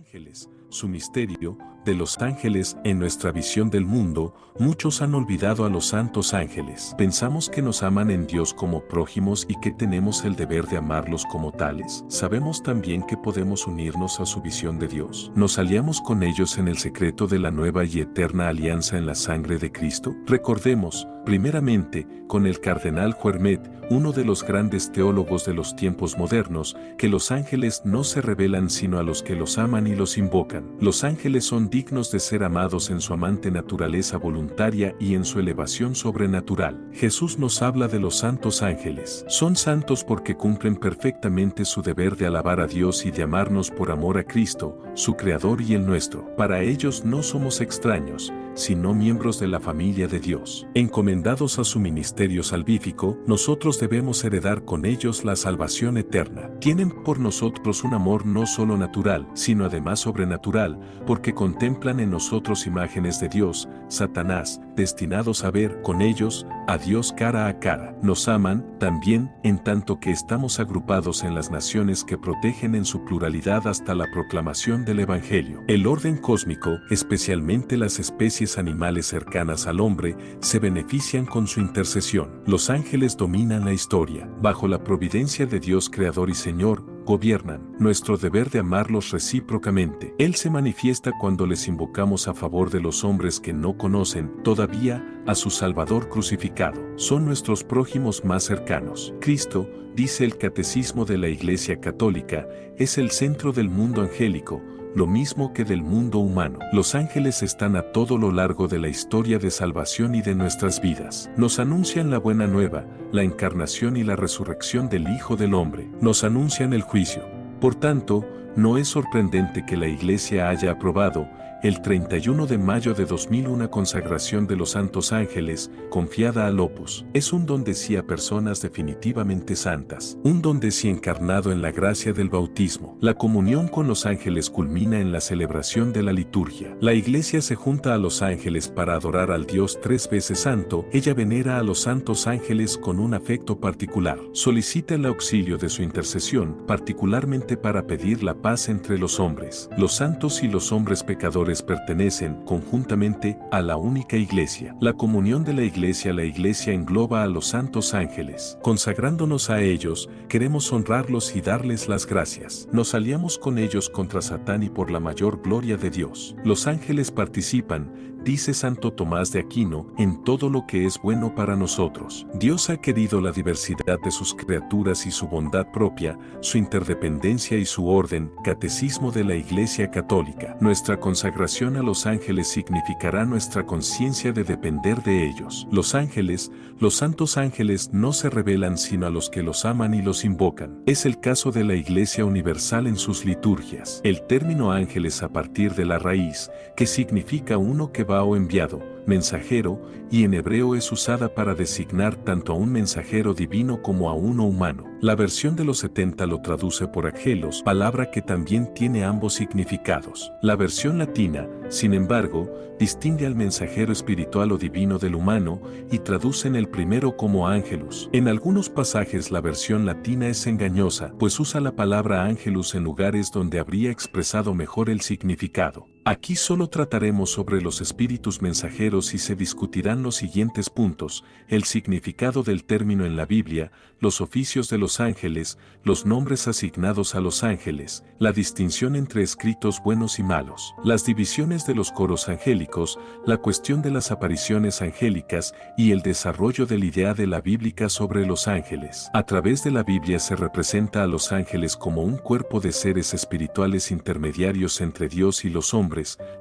ángeles, su misterio, de los ángeles en nuestra visión del mundo, muchos han olvidado a los santos ángeles. Pensamos que nos aman en Dios como prójimos y que tenemos el deber de amarlos como tales. Sabemos también que podemos unirnos a su visión de Dios. ¿Nos aliamos con ellos en el secreto de la nueva y eterna alianza en la sangre de Cristo? Recordemos, primeramente, con el cardenal Huermet, uno de los grandes teólogos de los tiempos modernos, que los ángeles no se revelan sino a los que los aman y los invocan. Los ángeles son dignos de ser amados en su amante naturaleza voluntaria y en su elevación sobrenatural. Jesús nos habla de los santos ángeles. Son santos porque cumplen perfectamente su deber de alabar a Dios y de amarnos por amor a Cristo, su Creador y el nuestro. Para ellos no somos extraños, sino miembros de la familia de Dios. Encomendados a su ministerio salvífico, nosotros debemos heredar con ellos la salvación eterna. Tienen por nosotros un amor no solo natural, sino además sobrenatural, porque contemplan en nosotros imágenes de Dios, Satanás, destinados a ver con ellos a Dios cara a cara. Nos aman, también, en tanto que estamos agrupados en las naciones que protegen en su pluralidad hasta la proclamación del Evangelio. El orden cósmico, especialmente las especies animales cercanas al hombre, se benefician con su intercesión. Los ángeles dominan la historia. Bajo la providencia de Dios Creador y Señor, gobiernan. Nuestro deber de amarlos recíprocamente. Él se manifiesta cuando les invocamos a favor de los hombres que no conocen todavía a su Salvador crucificado. Son nuestros prójimos más cercanos. Cristo, dice el Catecismo de la Iglesia Católica, es el centro del mundo angélico, lo mismo que del mundo humano. Los ángeles están a todo lo largo de la historia de salvación y de nuestras vidas. Nos anuncian la buena nueva, la encarnación y la resurrección del Hijo del Hombre. Nos anuncian el juicio. Por tanto, no es sorprendente que la Iglesia haya aprobado, el 31 de mayo de 2001 consagración de los santos ángeles, confiada al Opus. Es un don de sí a personas definitivamente santas. Un don de sí encarnado en la gracia del bautismo. La comunión con los ángeles culmina en la celebración de la liturgia. La Iglesia se junta a los ángeles para adorar al Dios tres veces santo. Ella venera a los santos ángeles con un afecto particular. Solicita el auxilio de su intercesión, particularmente para pedir la paz entre los hombres. Los santos y los hombres pecadores pertenecen conjuntamente a la única Iglesia. La comunión de la Iglesia engloba a los santos ángeles. Consagrándonos a ellos, queremos honrarlos y darles las gracias. Nos aliamos con ellos contra Satán y por la mayor gloria de Dios. Los ángeles participan, dice Santo Tomás de Aquino, en todo lo que es bueno para nosotros. Dios ha querido la diversidad de sus criaturas y su bondad propia, su interdependencia y su orden. Catecismo de la Iglesia Católica. Nuestra consagración a los ángeles significará nuestra conciencia de depender de ellos. Los ángeles, los santos ángeles no se revelan sino a los que los aman y los invocan. Es el caso de la Iglesia Universal en sus liturgias. El término ángeles a partir de la raíz, que significa uno que va o enviado, mensajero, y en hebreo es usada para designar tanto a un mensajero divino como a uno humano. La versión de los 70 lo traduce por angelos, palabra que también tiene ambos significados. La versión latina, sin embargo, distingue al mensajero espiritual o divino del humano y traducen el primero como ángelus. En algunos pasajes la versión latina es engañosa, pues usa la palabra ángelus en lugares donde habría expresado mejor el significado. Aquí solo trataremos sobre los espíritus mensajeros y se discutirán los siguientes puntos: el significado del término en la Biblia, los oficios de los ángeles, los nombres asignados a los ángeles, la distinción entre escritos buenos y malos, las divisiones de los coros angélicos, la cuestión de las apariciones angélicas y el desarrollo de la idea de la bíblica sobre los ángeles. A través de la Biblia se representa a los ángeles como un cuerpo de seres espirituales intermediarios entre Dios y los hombres.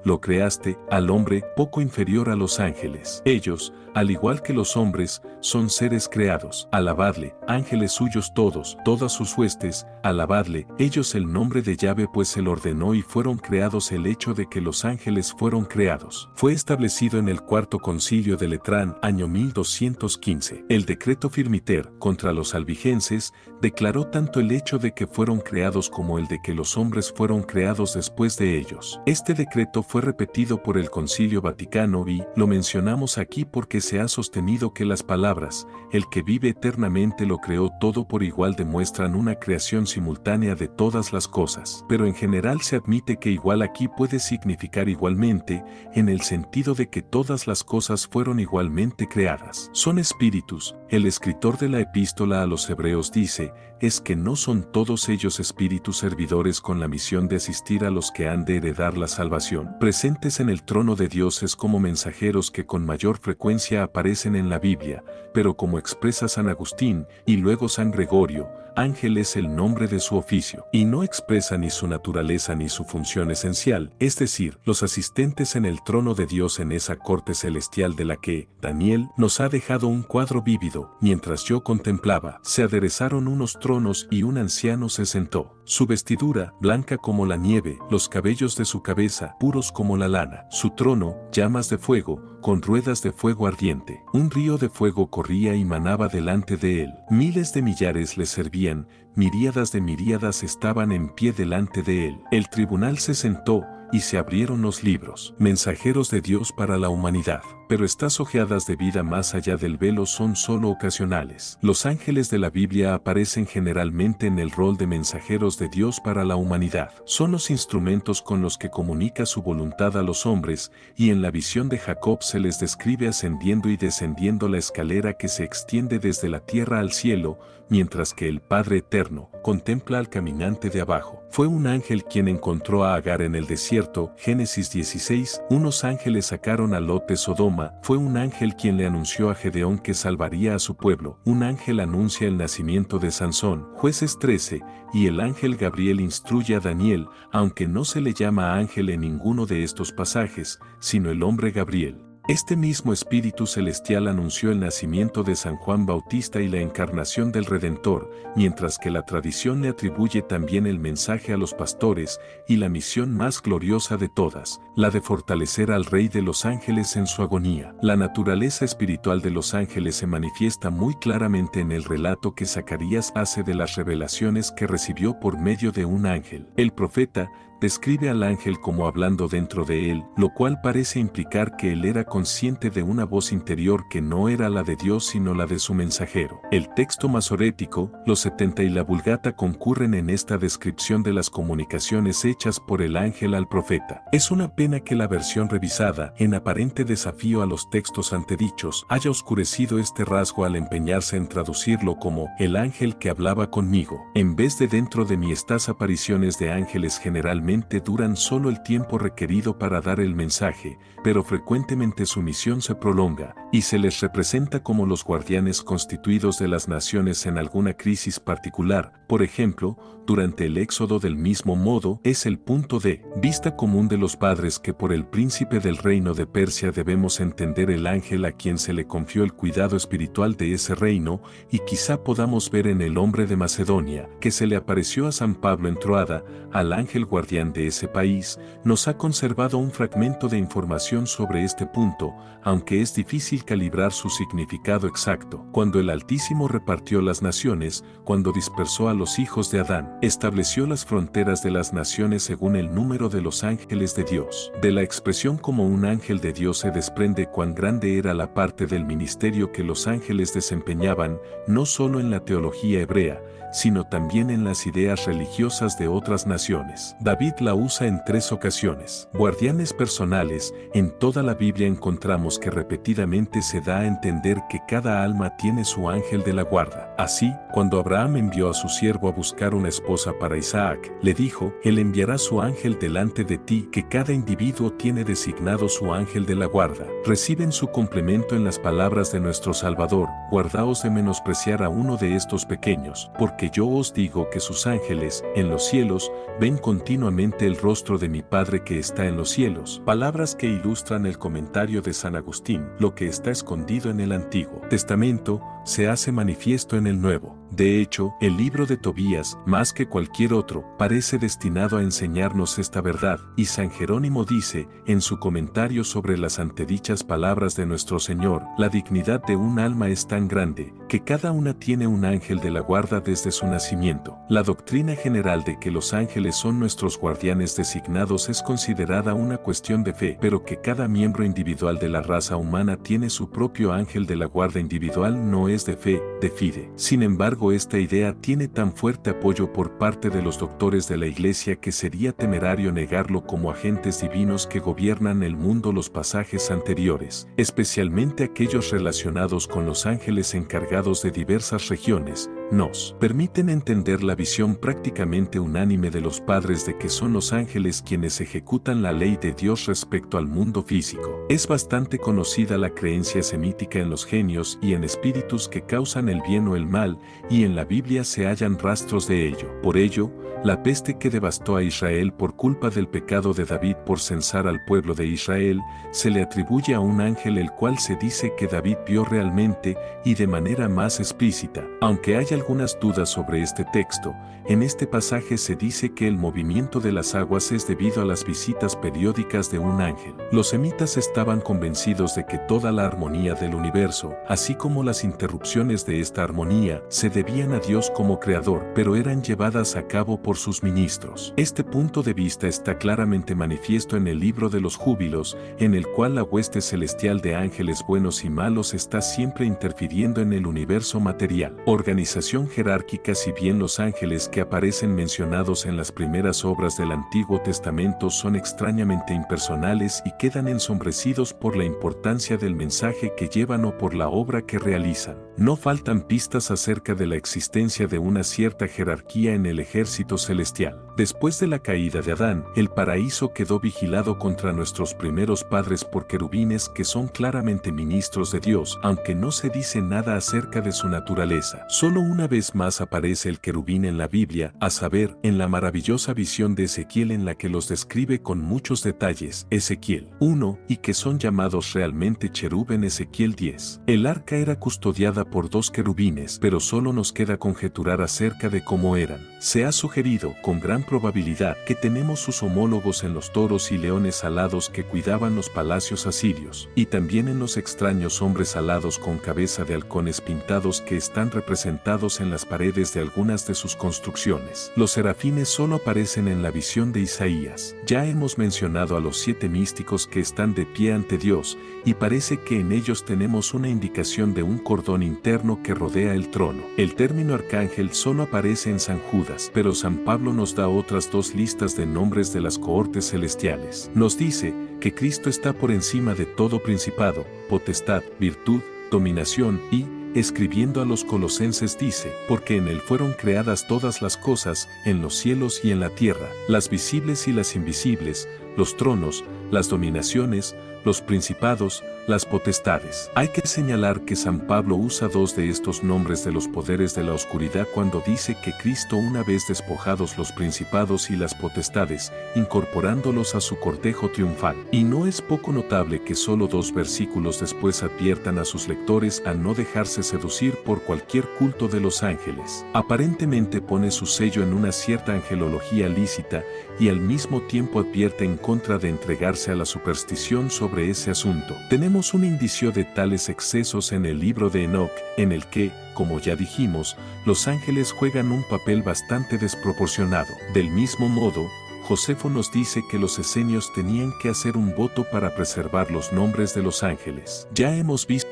Lo creaste, al hombre, poco inferior a los ángeles. Ellos, al igual que los hombres, son seres creados. Alabadle, ángeles suyos todos, todas sus huestes, alabadle, ellos el nombre de Yahvé, pues él ordenó y fueron creados. El hecho de que los ángeles fueron creados fue establecido en el Cuarto Concilio de Letrán, año 1215. El decreto Firmiter contra los albigenses declaró tanto el hecho de que fueron creados como el de que los hombres fueron creados después de ellos. Este decreto fue repetido por el Concilio Vaticano y lo mencionamos aquí porque se ha sostenido que las palabras palabras, el que vive eternamente lo creó todo por igual demuestran una creación simultánea de todas las cosas. Pero en general se admite que igual aquí puede significar igualmente, en el sentido de que todas las cosas fueron igualmente creadas. Son espíritus. El escritor de la epístola a los Hebreos dice, es que no son todos ellos espíritus servidores con la misión de asistir a los que han de heredar la salvación, presentes en el trono de Dios es como mensajeros que con mayor frecuencia aparecen en la Biblia, pero como expresa San Agustín y luego San Gregorio, ángel es el nombre de su oficio, y no expresa ni su naturaleza ni su función esencial, es decir, los asistentes en el trono de Dios en esa corte celestial de la que, Daniel, nos ha dejado un cuadro vívido, mientras yo contemplaba, se aderezaron unos tronos y un anciano se sentó. Su vestidura, blanca como la nieve, los cabellos de su cabeza, puros como la lana. Su trono, llamas de fuego, con ruedas de fuego ardiente. Un río de fuego corría y manaba delante de él. Miles de millares le servían, miríadas de miríadas estaban en pie delante de él. El tribunal se sentó, y se abrieron los libros, mensajeros de Dios para la humanidad. Pero estas ojeadas de vida más allá del velo son solo ocasionales. Los ángeles de la Biblia aparecen generalmente en el rol de mensajeros de Dios para la humanidad. Son los instrumentos con los que comunica su voluntad a los hombres, y en la visión de Jacob se les describe ascendiendo y descendiendo la escalera que se extiende desde la tierra al cielo, mientras que el Padre Eterno contempla al caminante de abajo. Fue un ángel quien encontró a Agar en el desierto, Génesis 16, unos ángeles sacaron a Lot de Sodoma, fue un ángel quien le anunció a Gedeón que salvaría a su pueblo, un ángel anuncia el nacimiento de Sansón, Jueces 13, y el ángel Gabriel instruye a Daniel, aunque no se le llama ángel en ninguno de estos pasajes, sino el hombre Gabriel. Este mismo Espíritu Celestial anunció el nacimiento de San Juan Bautista y la encarnación del Redentor, mientras que la tradición le atribuye también el mensaje a los pastores y la misión más gloriosa de todas, la de fortalecer al Rey de los Ángeles en su agonía. La naturaleza espiritual de los ángeles se manifiesta muy claramente en el relato que Zacarías hace de las revelaciones que recibió por medio de un ángel. El profeta describe al ángel como hablando dentro de él, lo cual parece implicar que él era consciente de una voz interior que no era la de Dios sino la de su mensajero. El texto masorético, los 70 y la Vulgata concurren en esta descripción de las comunicaciones hechas por el ángel al profeta. Es una pena que la versión revisada, en aparente desafío a los textos antedichos, haya oscurecido este rasgo al empeñarse en traducirlo como el ángel que hablaba conmigo. En vez de dentro de mí, estas apariciones de ángeles generalmente duran solo el tiempo requerido para dar el mensaje, pero frecuentemente su misión se prolonga, y se les representa como los guardianes constituidos de las naciones en alguna crisis particular. Por ejemplo, durante el Éxodo del mismo modo, es el punto de vista común de los padres que por el príncipe del reino de Persia debemos entender el ángel a quien se le confió el cuidado espiritual de ese reino, y quizá podamos ver en el hombre de Macedonia, que se le apareció a San Pablo en Troada, al ángel guardián de ese país, nos ha conservado un fragmento de información sobre este punto, aunque es difícil calibrar su significado exacto. Cuando el Altísimo repartió las naciones, cuando dispersó a los hijos de Adán, estableció las fronteras de las naciones según el número de los ángeles de Dios. De la expresión como un ángel de Dios se desprende cuán grande era la parte del ministerio que los ángeles desempeñaban, no solo en la teología hebrea, sino también en las ideas religiosas de otras naciones. David la usa en 3 ocasiones. Guardianes personales, en toda la Biblia encontramos que repetidamente se da a entender que cada alma tiene su ángel de la guarda. Así, cuando Abraham envió a su siervo a buscar una esposa para Isaac, le dijo, él enviará su ángel delante de ti, que cada individuo tiene designado su ángel de la guarda. Reciben su complemento en las palabras de nuestro Salvador, guardaos de menospreciar a uno de estos pequeños, porque yo os digo que sus ángeles, en los cielos, ven continuamente el rostro de mi Padre que está en los cielos. Palabras que ilustran el comentario de San Agustín, lo que está escondido en el Antiguo Testamento, se hace manifiesto en el Nuevo. De hecho, el libro de Tobías, más que cualquier otro, parece destinado a enseñarnos esta verdad, y San Jerónimo dice, en su comentario sobre las antedichas palabras de nuestro Señor, la dignidad de un alma es tan grande, que cada una tiene un ángel de la guarda desde su nacimiento. La doctrina general de que los ángeles son nuestros guardianes designados es considerada una cuestión de fe, pero que cada miembro individual de la raza humana tiene su propio ángel de la guarda individual no es de fe, de fide. Sin embargo, esta idea tiene tan fuerte apoyo por parte de los doctores de la Iglesia que sería temerario negarlo como agentes divinos que gobiernan el mundo. Los pasajes anteriores, especialmente aquellos relacionados con los ángeles encargados de diversas regiones, nos permiten entender la visión prácticamente unánime de los padres de que son los ángeles quienes ejecutan la ley de Dios respecto al mundo físico. Es bastante conocida la creencia semítica en los genios y en espíritus que causan el bien o el mal, y en la Biblia se hallan rastros de ello. Por ello, la peste que devastó a Israel por culpa del pecado de David por censar al pueblo de Israel, se le atribuye a un ángel el cual se dice que David vio realmente y de manera más explícita. Aunque hay algunas dudas sobre este texto, en este pasaje se dice que el movimiento de las aguas es debido a las visitas periódicas de un ángel. Los semitas estaban convencidos de que toda la armonía del universo, así como las interrupciones de esta armonía, se debían a Dios como creador, pero eran llevadas a cabo por sus ministros. Este punto de vista está claramente manifiesto en el libro de los Júbilos, en el cual la hueste celestial de ángeles buenos y malos está siempre interfiriendo en el universo material. Organización jerárquica. Si bien los ángeles que aparecen mencionados en las primeras obras del Antiguo Testamento son extrañamente impersonales y quedan ensombrecidos por la importancia del mensaje que llevan o por la obra que realizan, no faltan pistas acerca de la existencia de una cierta jerarquía en el ejército celestial. Después de la caída de Adán, el paraíso quedó vigilado contra nuestros primeros padres por querubines que son claramente ministros de Dios, aunque no se dice nada acerca de su naturaleza. Solo una vez más aparece el querubín en la Biblia, a saber, en la maravillosa visión de Ezequiel en la que los describe con muchos detalles, Ezequiel 1, y que son llamados realmente cherub en Ezequiel 10. El arca era custodiada por 2 querubines, pero solo nos queda conjeturar acerca de cómo eran. Se ha sugerido, con gran probabilidad, que tenemos sus homólogos en los toros y leones alados que cuidaban los palacios asirios, y también en los extraños hombres alados con cabeza de halcones pintados que están representados en las paredes de algunas de sus construcciones. Los serafines solo aparecen en la visión de Isaías. Ya hemos mencionado a los 7 místicos que están de pie ante Dios, y parece que en ellos tenemos una indicación de un cordón interno que rodea el trono. El término arcángel solo aparece en San Judas, pero San Pablo nos da otras 2 listas de nombres de las cohortes celestiales. Nos dice que Cristo está por encima de todo principado, potestad, virtud, dominación y, escribiendo a los colosenses dice, porque en él fueron creadas todas las cosas, en los cielos y en la tierra, las visibles y las invisibles, los tronos, las dominaciones, los principados, las potestades. Hay que señalar que San Pablo usa 2 de estos nombres de los poderes de la oscuridad cuando dice que Cristo, una vez despojados los principados y las potestades, incorporándolos a su cortejo triunfal. Y no es poco notable que solo 2 versículos después adviertan a sus lectores a no dejarse seducir por cualquier culto de los ángeles. Aparentemente pone su sello en una cierta angelología lícita y al mismo tiempo advierte en contra de entregarse a la superstición sobre ese asunto. Tenemos un indicio de tales excesos en el libro de Enoc, en el que, como ya dijimos, los ángeles juegan un papel bastante desproporcionado. Del mismo modo, Josefo nos dice que los esenios tenían que hacer un voto para preservar los nombres de los ángeles. Ya hemos visto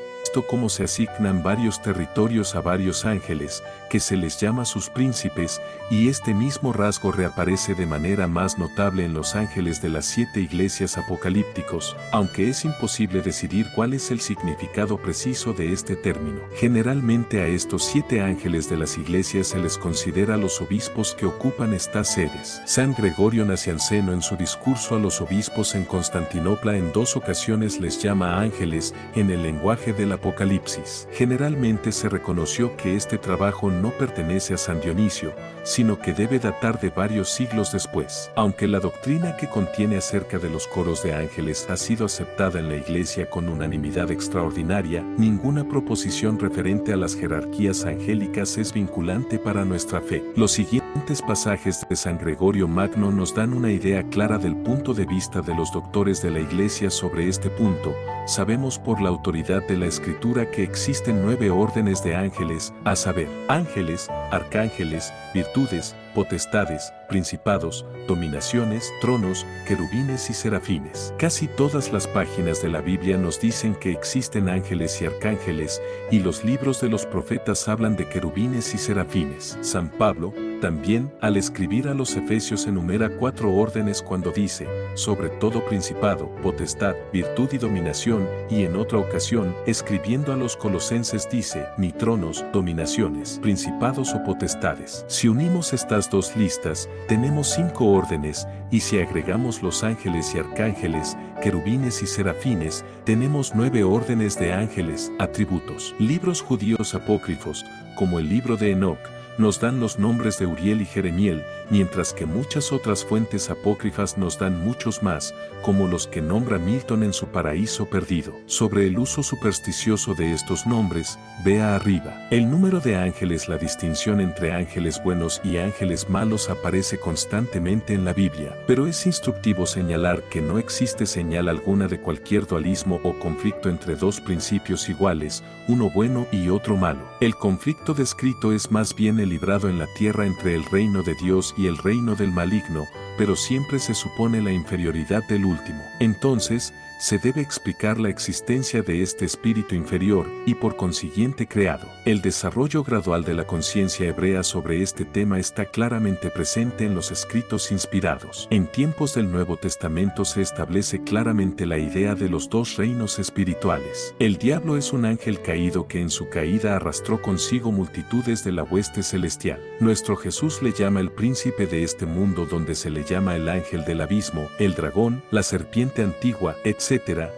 cómo se asignan varios territorios a varios ángeles, que se les llama sus príncipes, y este mismo rasgo reaparece de manera más notable en los ángeles de las 7 iglesias apocalípticos, aunque es imposible decidir cuál es el significado preciso de este término. Generalmente a estos 7 ángeles de las iglesias se les considera los obispos que ocupan estas sedes. San Gregorio Nacianceno en su discurso a los obispos en Constantinopla en 2 ocasiones les llama ángeles en el lenguaje de la Apocalipsis. Generalmente se reconoció que este trabajo no pertenece a San Dionisio, sino que debe datar de varios siglos después. Aunque la doctrina que contiene acerca de los coros de ángeles ha sido aceptada en la Iglesia con unanimidad extraordinaria, ninguna proposición referente a las jerarquías angélicas es vinculante para nuestra fe. Los siguientes pasajes de San Gregorio Magno nos dan una idea clara del punto de vista de los doctores de la Iglesia sobre este punto. Sabemos por la autoridad de la Escritura que existen 9 órdenes de ángeles, a saber, ángeles, arcángeles, virtudes, potestades, principados, dominaciones, tronos, querubines y serafines. Casi todas las páginas de la Biblia nos dicen que existen ángeles y arcángeles, y los libros de los profetas hablan de querubines y serafines. San Pablo, también, al escribir a los Efesios enumera 4 órdenes cuando dice, sobre todo principado, potestad, virtud y dominación, y en otra ocasión, escribiendo a los Colosenses dice, ni tronos, dominaciones, principados o potestades. Si unimos estas dos listas, tenemos 5 órdenes, y si agregamos los ángeles y arcángeles, querubines y serafines, tenemos 9 órdenes de ángeles, atributos. Libros judíos apócrifos, como el libro de Enoc, nos dan los nombres de Uriel y Jeremiel, mientras que muchas otras fuentes apócrifas nos dan muchos más, como los que nombra Milton en su Paraíso Perdido. Sobre el uso supersticioso de estos nombres, vea arriba. El número de ángeles. La distinción entre ángeles buenos y ángeles malos aparece constantemente en la Biblia, pero es instructivo señalar que no existe señal alguna de cualquier dualismo o conflicto entre dos principios iguales, uno bueno y otro malo. El conflicto descrito es más bien librado en la tierra entre el reino de Dios y el reino del maligno, pero siempre se supone la inferioridad del último. Entonces, se debe explicar la existencia de este espíritu inferior y por consiguiente creado. El desarrollo gradual de la conciencia hebrea sobre este tema está claramente presente en los escritos inspirados. En tiempos del Nuevo Testamento se establece claramente la idea de los 2 reinos espirituales. El diablo es un ángel caído que en su caída arrastró consigo multitudes de la hueste celestial. Nuestro Jesús le llama el príncipe de este mundo, donde se le llama el ángel del abismo, el dragón, la serpiente antigua, etc.,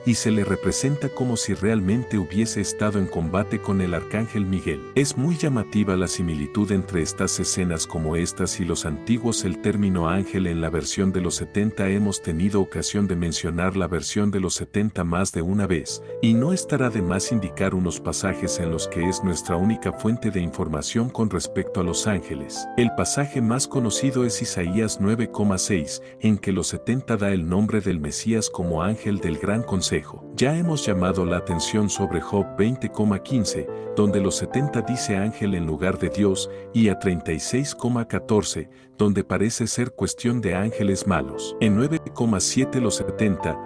y se le representa como si realmente hubiese estado en combate con el arcángel Miguel. Es muy llamativa la similitud entre estas escenas como estas y los antiguos. El término ángel en la versión de los 70 hemos tenido ocasión de mencionar la versión de los 70 más de una vez, y no estará de más indicar unos pasajes en los que es nuestra única fuente de información con respecto a los ángeles. El pasaje más conocido es Isaías 9,6, en que los 70 da el nombre del Mesías como ángel del gran consejo. Ya hemos llamado la atención sobre Job 20,15, donde los 70 dice ángel en lugar de Dios, y a 36,14, donde parece ser cuestión de ángeles malos. En 9,7 los 70,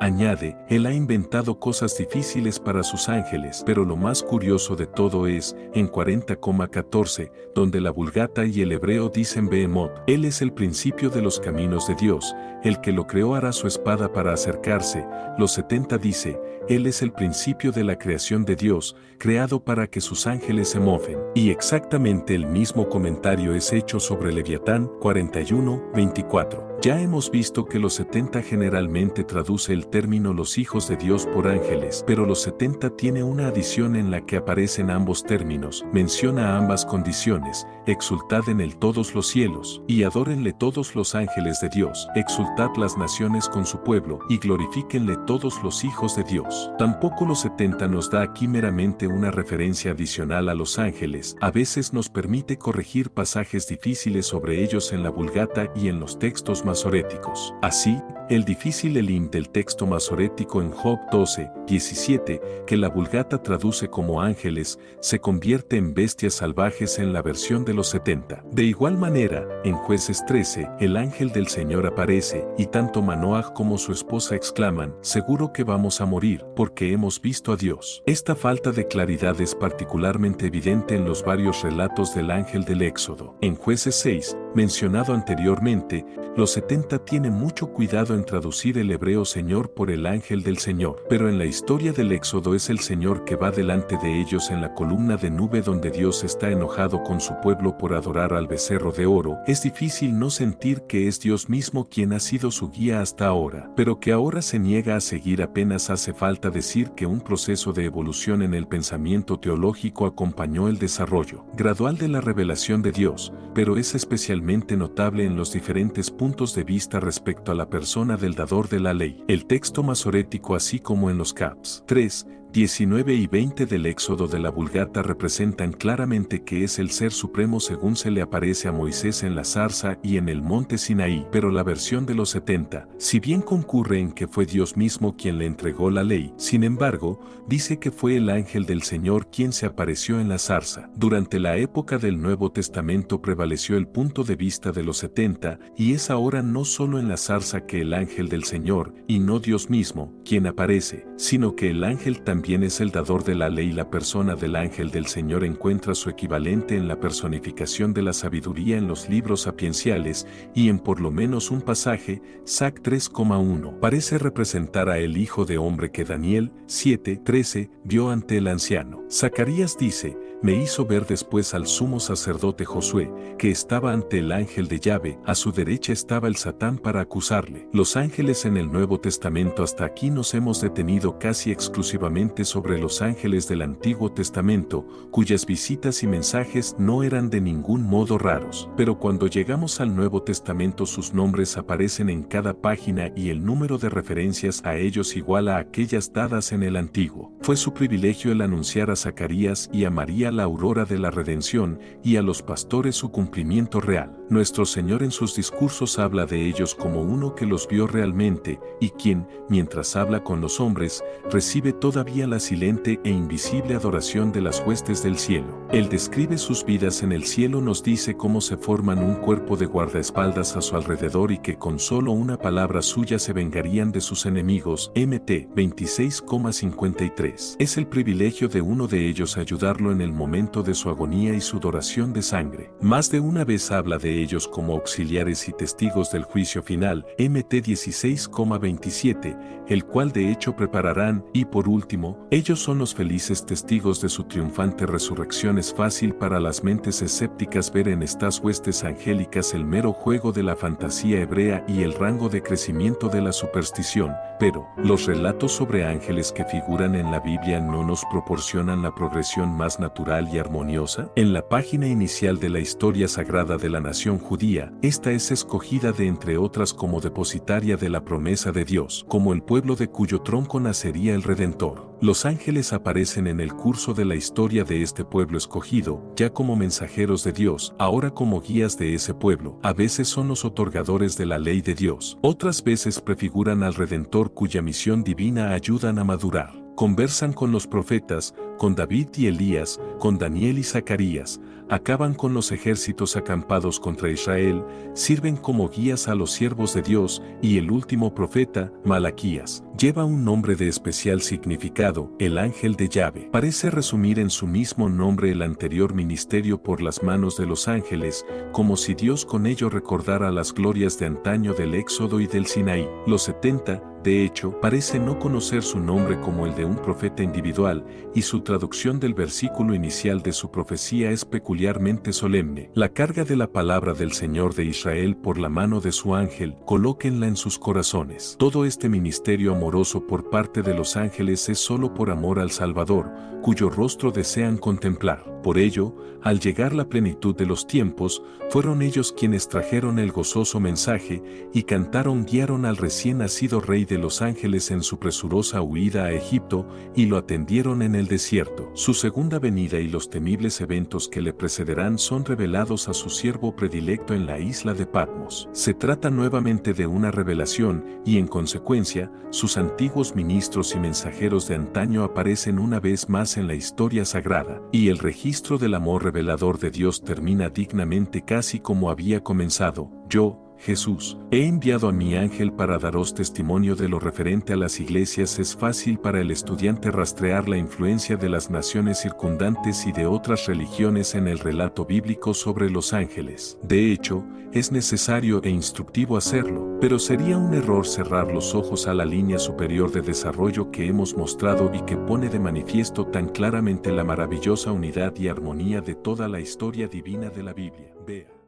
añade, él ha inventado cosas difíciles para sus ángeles, pero lo más curioso de todo es, en 40,14, donde la Vulgata y el hebreo dicen Behemoth, él es el principio de los caminos de Dios, el que lo creó hará su espada para acercarse. Los 70 dice, él es el principio de la creación de Dios, creado para que sus ángeles se mofen. Y exactamente el mismo comentario es hecho sobre Leviatán 41:24. Ya hemos visto que los 70 generalmente traduce el término los hijos de Dios por ángeles, pero los 70 tiene una adición en la que aparecen ambos términos, menciona ambas condiciones, exultad en él todos los cielos, y adórenle todos los ángeles de Dios, exultad las naciones con su pueblo, y glorifíquenle todos los hijos de Dios. Tampoco los 70 nos da aquí meramente una referencia adicional a los ángeles, a veces nos permite corregir pasajes difíciles sobre ellos en la Vulgata y en los textos masoréticos. Así, el difícil elim del texto masorético en Job 12:17, que la Vulgata traduce como ángeles, se convierte en bestias salvajes en la versión de los 70. De igual manera, en Jueces 13, el ángel del Señor aparece, y tanto Manoah como su esposa exclaman, seguro que vamos a morir, porque hemos visto a Dios. Esta falta de claridad es particularmente evidente en los varios relatos del ángel del Éxodo. En Jueces 6, mencionado anteriormente, los 70 tienen mucho cuidado errado en traducir el hebreo Señor por el ángel del Señor. Pero en la historia del Éxodo es el Señor que va delante de ellos en la columna de nube donde Dios está enojado con su pueblo por adorar al becerro de oro. Es difícil no sentir que es Dios mismo quien ha sido su guía hasta ahora, pero que ahora se niega a seguir. Apenas hace falta decir que un proceso de evolución en el pensamiento teológico acompañó el desarrollo gradual de la revelación de Dios, pero es especialmente notable en los diferentes puntos de vista respecto a la persona del dador de la ley. El texto masorético, así como en los caps 3, 19 y 20 del Éxodo de la Vulgata, representan claramente que es el Ser Supremo según se le aparece a Moisés en la zarza y en el monte Sinaí, pero la versión de los 70, si bien concurre en que fue Dios mismo quien le entregó la ley, sin embargo, dice que fue el ángel del Señor quien se apareció en la zarza. Durante la época del Nuevo Testamento prevaleció el punto de vista de los 70, y es ahora no solo en la zarza que el ángel del Señor, y no Dios mismo, quien aparece, sino que el ángel también es el dador de la ley. La persona del ángel del Señor encuentra su equivalente en la personificación de la sabiduría en los libros sapienciales, y en por lo menos un pasaje, Sac 3,1, parece representar a el Hijo de Hombre que Daniel 7:13 vio ante el anciano. Zacarías dice: me hizo ver después al sumo sacerdote Josué, que estaba ante el ángel de Yahvé, a su derecha estaba el Satán para acusarle. Los ángeles en el Nuevo Testamento. Hasta aquí nos hemos detenido casi exclusivamente sobre los ángeles del Antiguo Testamento, cuyas visitas y mensajes no eran de ningún modo raros. Pero cuando llegamos al Nuevo Testamento sus nombres aparecen en cada página y el número de referencias a ellos iguala a aquellas dadas en el Antiguo. Fue su privilegio el anunciar a Zacarías y a María la aurora de la redención, y a los pastores su cumplimiento real. Nuestro Señor en sus discursos habla de ellos como uno que los vio realmente, y quien, mientras habla con los hombres, recibe todavía la silente e invisible adoración de las huestes del cielo. Él describe sus vidas en el cielo, nos dice cómo se forman un cuerpo de guardaespaldas a su alrededor y que con solo una palabra suya se vengarían de sus enemigos. Mt 26,53. Es el privilegio de uno de ellos ayudarlo en el momento de su agonía y sudoración de sangre. Más de una vez habla de ellos como auxiliares y testigos del juicio final. Mt 16,27, el cual de hecho prepararán. Y por último, ellos son los felices testigos de su triunfante resurrección. Es fácil para las mentes escépticas ver en estas huestes angélicas el mero juego de la fantasía hebrea y el rango de crecimiento de la superstición, pero los relatos sobre ángeles que figuran en la Biblia no nos proporcionan la progresión más natural y armoniosa. En la página inicial de la historia sagrada de la nación judía, esta es escogida de entre otras como depositaria de la promesa de Dios, como el pueblo de cuyo tronco nacería el Redentor. Los ángeles aparecen en el curso de la historia de este pueblo escogido, ya como mensajeros de Dios, ahora como guías de ese pueblo. A veces son los otorgadores de la ley de Dios, otras veces prefiguran al Redentor cuya misión divina ayudan a madurar. Conversan con los profetas, con David y Elías, con Daniel y Zacarías, acaban con los ejércitos acampados contra Israel, sirven como guías a los siervos de Dios, y el último profeta, Malaquías, lleva un nombre de especial significado, el ángel de Yahvé. Parece resumir en su mismo nombre el anterior ministerio por las manos de los ángeles, como si Dios con ello recordara las glorias de antaño del Éxodo y del Sinaí. Los 70, de hecho, parece no conocer su nombre como el de un profeta individual, y su traducción del versículo inicial de su profecía es peculiarmente solemne. La carga de la palabra del Señor de Israel por la mano de su ángel, colóquenla en sus corazones. Todo este ministerio amoroso por parte de los ángeles es solo por amor al Salvador, cuyo rostro desean contemplar. Por ello, al llegar la plenitud de los tiempos, fueron ellos quienes trajeron el gozoso mensaje y guiaron al recién nacido Rey de los ángeles en su presurosa huida a Egipto y lo atendieron en el desierto. Su segunda venida y los temibles eventos que le precederán son revelados a su siervo predilecto en la isla de Patmos. Se trata nuevamente de una revelación y en consecuencia, sus antiguos ministros y mensajeros de antaño aparecen una vez más en la historia sagrada, y el registro del amor revelador de Dios termina dignamente casi como había comenzado. Yo, Jesús, he enviado a mi ángel para daros testimonio de lo referente a las iglesias. Es fácil para el estudiante rastrear la influencia de las naciones circundantes y de otras religiones en el relato bíblico sobre los ángeles. De hecho, es necesario e instructivo hacerlo, pero sería un error cerrar los ojos a la línea superior de desarrollo que hemos mostrado y que pone de manifiesto tan claramente la maravillosa unidad y armonía de toda la historia divina de la Biblia. Vea.